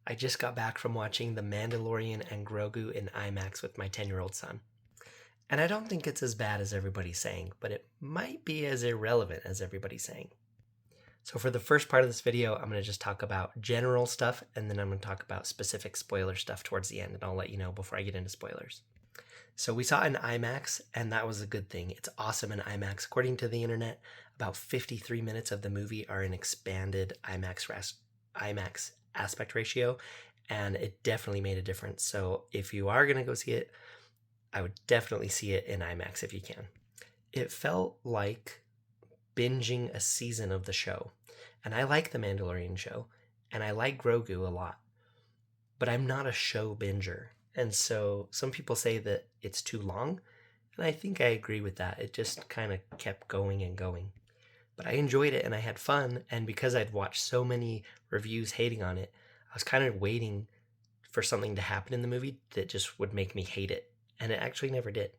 I just got back from watching The Mandalorian and Grogu in IMAX with my 10-year-old son. And I don't think it's as bad as everybody's saying, but it might be as irrelevant as everybody's saying. So for the first part of this video, I'm going to just talk about general stuff, and then I'm going to talk about specific spoiler stuff towards the end, and I'll let you know before I get into spoilers. So we saw it in IMAX, and that was a good thing. It's awesome in IMAX. According to the internet, about 53 minutes of the movie are in expanded IMAX aspect ratio, and it definitely made a difference. So if you are going to go see it, I would definitely see it in IMAX if you can. It felt like binging a season of the show. And I like the Mandalorian show, and I like Grogu a lot. But I'm not a show binger. And so some people say that it's too long, and I think I agree with that. It just kind of kept going and going. But I enjoyed it and I had fun, and because I'd watched so many reviews hating on it, I was kind of waiting for something to happen in the movie that just would make me hate it, and it actually never did.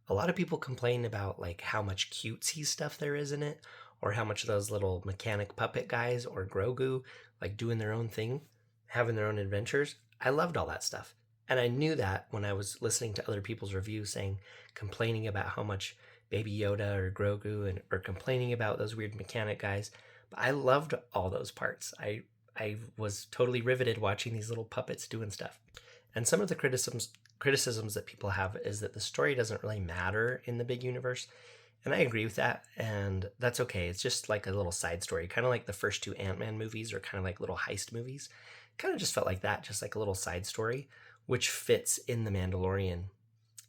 A lot of people complain about like how much cutesy stuff there is in it, or how much those little mechanic puppet guys or Grogu like doing their own thing, having their own adventures. I loved all that stuff. And I knew that when I was listening to other people's reviews complaining about how much Baby Yoda or Grogu or complaining about those weird mechanic guys. But I loved all those parts. I was totally riveted watching these little puppets doing stuff. And some of the criticisms that people have is that the story doesn't really matter in the big universe. And I agree with that, and that's okay. It's just like a little side story, kind of like the first two Ant-Man movies or kind of like little heist movies. Kind of just felt like that, just like a little side story, which fits in The Mandalorian.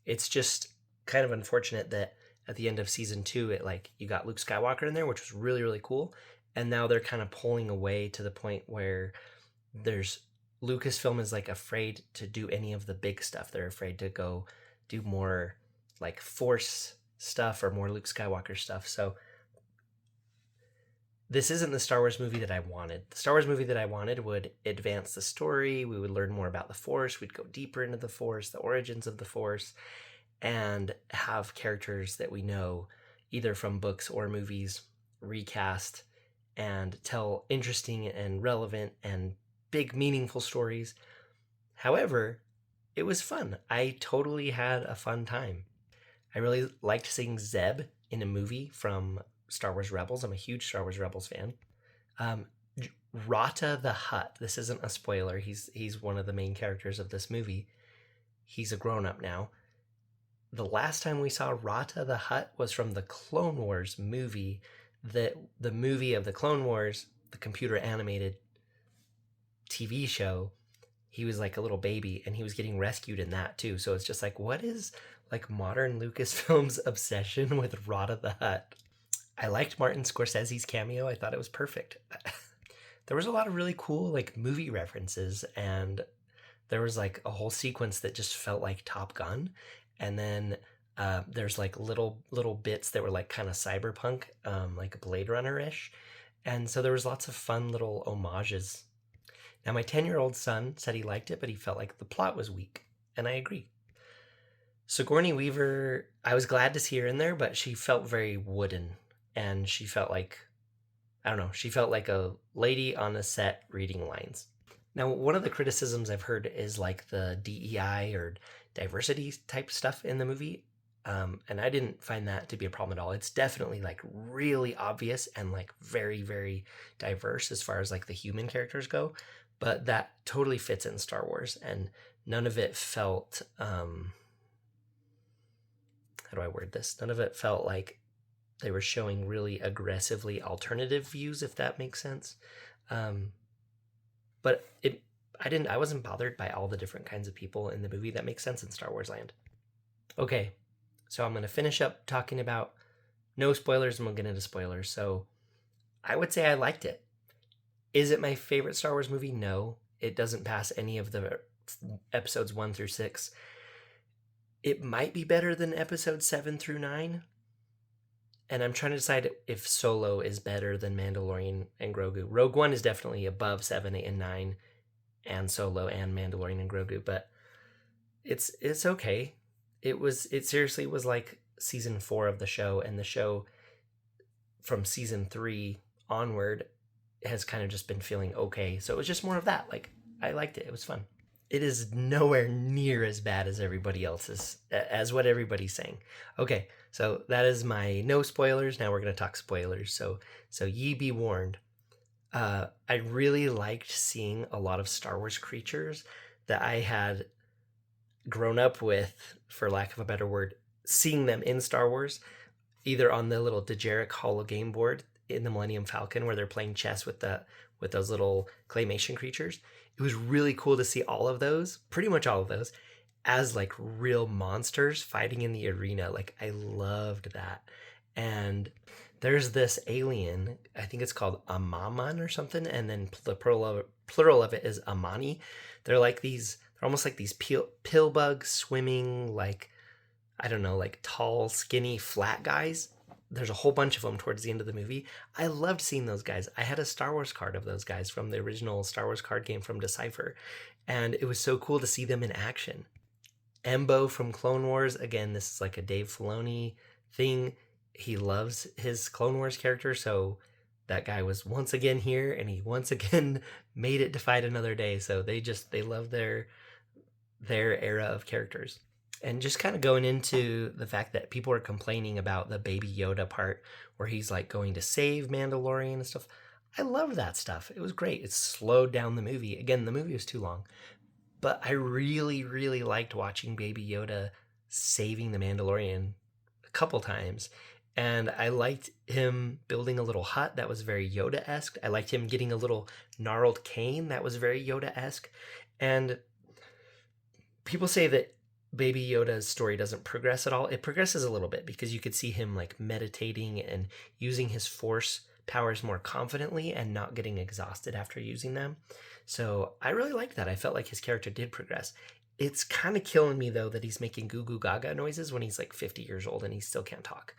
It's just kind of unfortunate that at the end of season 2, you got Luke Skywalker in there, which was really, really cool. And now they're kind of pulling away to the point where Lucasfilm is like afraid to do any of the big stuff. They're afraid to go do more like Force stuff or more Luke Skywalker stuff. So this isn't the Star Wars movie that I wanted. The Star Wars movie that I wanted would advance the story. We would learn more about the Force. We'd go deeper into the Force, the origins of the Force, and have characters that we know either from books or movies recast and tell interesting and relevant and big meaningful stories. However, it was fun. I totally had a fun time. I really liked seeing Zeb in a movie from Star Wars Rebels. I'm a huge Star Wars Rebels fan. Rata the Hutt. This isn't a spoiler. He's one of the main characters of this movie. He's a grown-up now. The last time we saw Rata the Hutt was from the Clone Wars movie. The movie of the Clone Wars, the computer animated TV show. He was like a little baby, and he was getting rescued in that too. So it's just like, what is like modern Lucasfilm's obsession with Rata the Hutt? I liked Martin Scorsese's cameo. I thought it was perfect. There was a lot of really cool like movie references, and there was like a whole sequence that just felt like Top Gun. And then there's like little bits that were like kind of cyberpunk, like Blade Runner-ish. And so there was lots of fun little homages. Now, my 10-year-old son said he liked it, but he felt like the plot was weak, and I agree. Sigourney Weaver, I was glad to see her in there, but she felt very wooden, and she felt like, I don't know, she felt like a lady on a set reading lines. Now, one of the criticisms I've heard is like the DEI or diversity type stuff in the movie, and I didn't find that to be a problem at all. It's definitely like really obvious and like very, very diverse as far as like the human characters go. But that totally fits in Star Wars, and none of it felt, how do I word this? None of it felt like they were showing really aggressively alternative views, if that makes sense. But I wasn't bothered by all the different kinds of people in the movie. That makes sense in Star Wars land. Okay, so I'm going to finish up talking about no spoilers, and we'll get into spoilers. So I would say I liked it. Is it my favorite Star Wars movie? No, it doesn't pass any of the episodes 1 through 6. It might be better than episodes 7 through 9. And I'm trying to decide if Solo is better than Mandalorian and Grogu. Rogue One is definitely above 7, 8, and 9, and Solo and Mandalorian and Grogu, but it's okay. It seriously was like season 4 of the show, and the show from season 3 onward has kind of just been feeling okay. So it was just more of that. Like, I liked it. It was fun. It is nowhere near as bad as everybody else's, as what everybody's saying. Okay, so that is my no spoilers. Now we're gonna talk spoilers. So ye be warned. I really liked seeing a lot of Star Wars creatures that I had grown up with, for lack of a better word, seeing them in Star Wars, either on the little Dejeric Holo game board in the Millennium Falcon where they're playing chess with those little claymation creatures. It was really cool to see all of those, pretty much all of those, as like real monsters fighting in the arena. Like I loved that. And there's this alien, I think it's called Amaman or something, and then the plural of it is Amani. They're almost like these pill bugs swimming, like, I don't know, like tall, skinny, flat guys. There's a whole bunch of them towards the end of the movie. I loved seeing those guys. I had a Star Wars card of those guys from the original Star Wars card game from Decipher, and it was so cool to see them in action. Embo from Clone Wars, again, this is like a Dave Filoni thing. He loves his Clone Wars character, so that guy was once again here, and he once again made it to fight another day. So they love their era of characters. And just kind of going into the fact that people are complaining about the Baby Yoda part where he's like going to save Mandalorian and stuff. I love that stuff. It was great. It slowed down the movie. Again, the movie was too long. But I really, really liked watching Baby Yoda saving the Mandalorian a couple times. And I liked him building a little hut that was very Yoda-esque. I liked him getting a little gnarled cane that was very Yoda-esque. And people say that Baby Yoda's story doesn't progress at all. It progresses a little bit because you could see him like meditating and using his force powers more confidently and not getting exhausted after using them. So I really liked that. I felt like his character did progress. It's kind of killing me though that he's making goo goo gaga noises when he's like 50 years old and he still can't talk.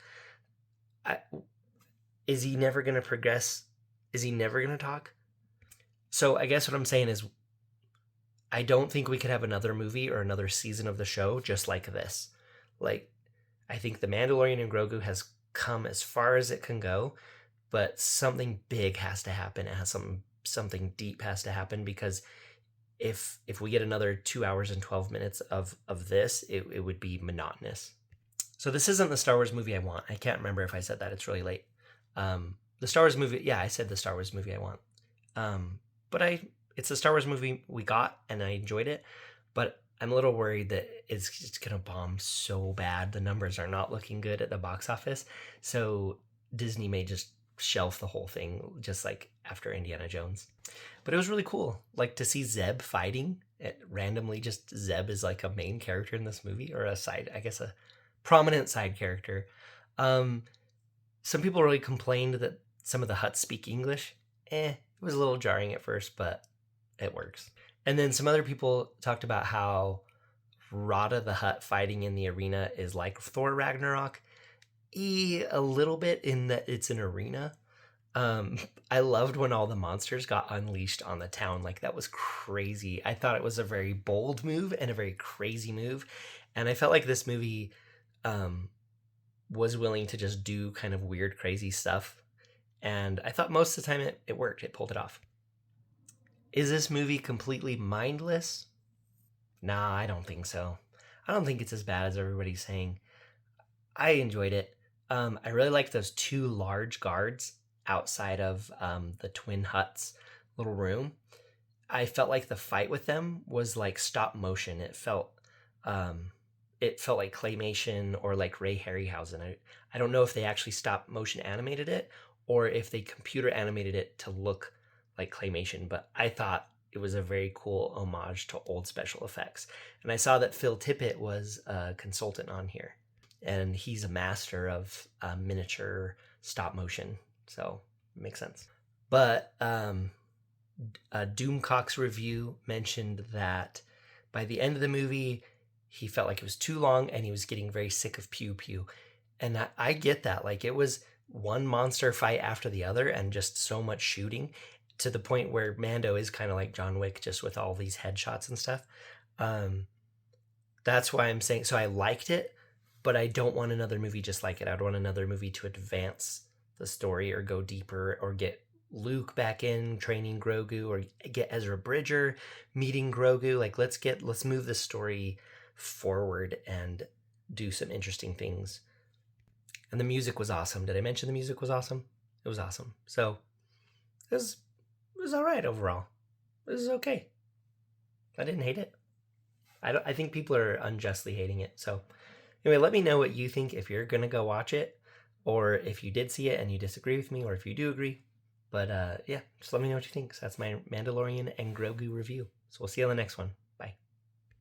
Is he never going to progress? Is he never going to talk? So I guess what I'm saying is I don't think we could have another movie or another season of the show just like this. Like, I think The Mandalorian and Grogu has come as far as it can go, but something big has to happen. It has something deep has to happen, because if we get another 2 hours and 12 minutes of this, it would be monotonous. So this isn't the Star Wars movie I want. I can't remember if I said that. It's really late. The Star Wars movie, yeah, I said the Star Wars movie I want. But it's the Star Wars movie we got, and I enjoyed it. But I'm a little worried that it's going to bomb so bad. The numbers are not looking good at the box office. So Disney may just shelf the whole thing, just like after Indiana Jones. But it was really cool, like to see Zeb fighting. Randomly, just Zeb is like a main character in this movie, or a prominent side character. Some people really complained that some of the Hutts speak English. It was a little jarring at first, but it works. And then some other people talked about how Rada the Hutt fighting in the arena is like Thor Ragnarok. A little bit, in that it's an arena. I loved when all the monsters got unleashed on the town. Like, that was crazy. I thought it was a very bold move and a very crazy move. And I felt like this movie was willing to just do kind of weird, crazy stuff. And I thought most of the time it worked. It pulled it off. Is this movie completely mindless? Nah, I don't think so. I don't think it's as bad as everybody's saying. I enjoyed it. I really liked those two large guards outside of the Twin Hut's little room. I felt like the fight with them was like stop motion. It felt like claymation, or like Ray Harryhausen. I don't know if they actually stop motion animated it, or if they computer animated it to look like claymation, but I thought it was a very cool homage to old special effects. And I saw that Phil Tippett was a consultant on here, and he's a master of miniature stop motion, so it makes sense. But Doomcock's review mentioned that by the end of the movie, he felt like it was too long and he was getting very sick of pew pew. And I get that. Like, it was one monster fight after the other and just so much shooting, to the point where Mando is kind of like John Wick, just with all these headshots and stuff. That's why I'm saying, so I liked it, but I don't want another movie just like it. I'd want another movie to advance the story or go deeper or get Luke back in training Grogu, or get Ezra Bridger meeting Grogu. Like let's move the story forward and do some interesting things. And the music was awesome. Did I mention the music was awesome? It was awesome. So it was all right overall. It was okay. I didn't hate it. I think people are unjustly hating it. So anyway, let me know what you think if you're gonna go watch it, or if you did see it and you disagree with me, or if you do agree. But yeah, just let me know what you think. So that's my Mandalorian and Grogu review. So we'll see you on the next one.